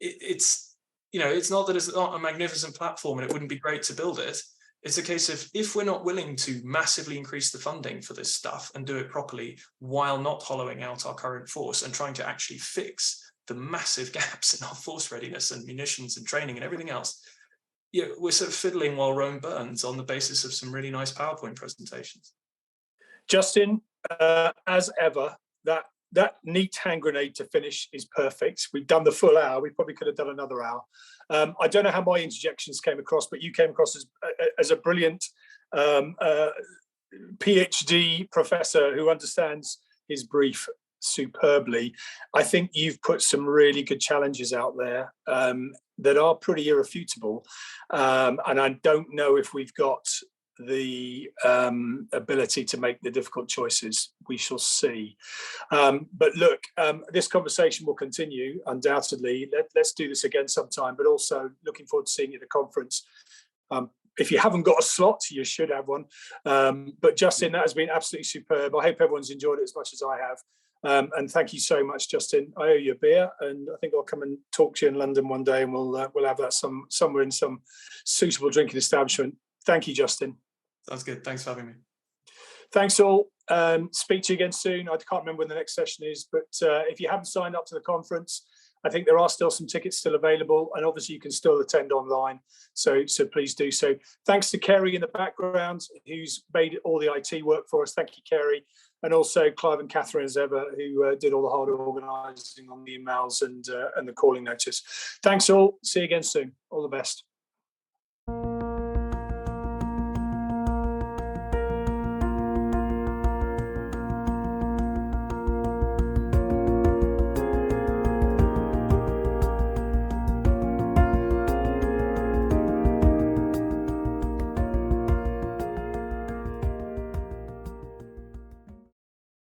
it's, you know, it's not that it's not a magnificent platform and it wouldn't be great to build it. It's a case of, if we're not willing to massively increase the funding for this stuff and do it properly while not hollowing out our current force and trying to actually fix the massive gaps in our force readiness and munitions and training and everything else, yeah, we're sort of fiddling while Rome burns on the basis of some really nice PowerPoint presentations. Justin, as ever, that neat hand grenade to finish is perfect. We've done the full hour. We probably could have done another hour. I don't know how my interjections came across, but you came across as a brilliant PhD professor who understands his brief superbly. I think you've put some really good challenges out there that are pretty irrefutable. And I don't know if we've got the ability to make the difficult choices. We shall see. But look, this conversation will continue undoubtedly. Let's do this again sometime, but also looking forward to seeing you at the conference. If you haven't got a slot, you should have one. But Justin, that has been absolutely superb. I hope everyone's enjoyed it as much as I have. And thank you so much, Justin. I owe you a beer, and I think I'll come and talk to you in London one day, and we'll have that somewhere in some suitable drinking establishment. Thank you, Justin. Sounds good. Thanks for having me. Thanks all. Speak to you again soon. I can't remember when the next session is, but if you haven't signed up to the conference, I think there are still some tickets still available, and obviously you can still attend online. So please do so. Thanks to Kerry in the background, who's made all the IT work for us. Thank you, Kerry. And also Clive and Catherine, as ever, who did all the hard organising on the emails and the calling notice. Thanks all. See you again soon. All the best.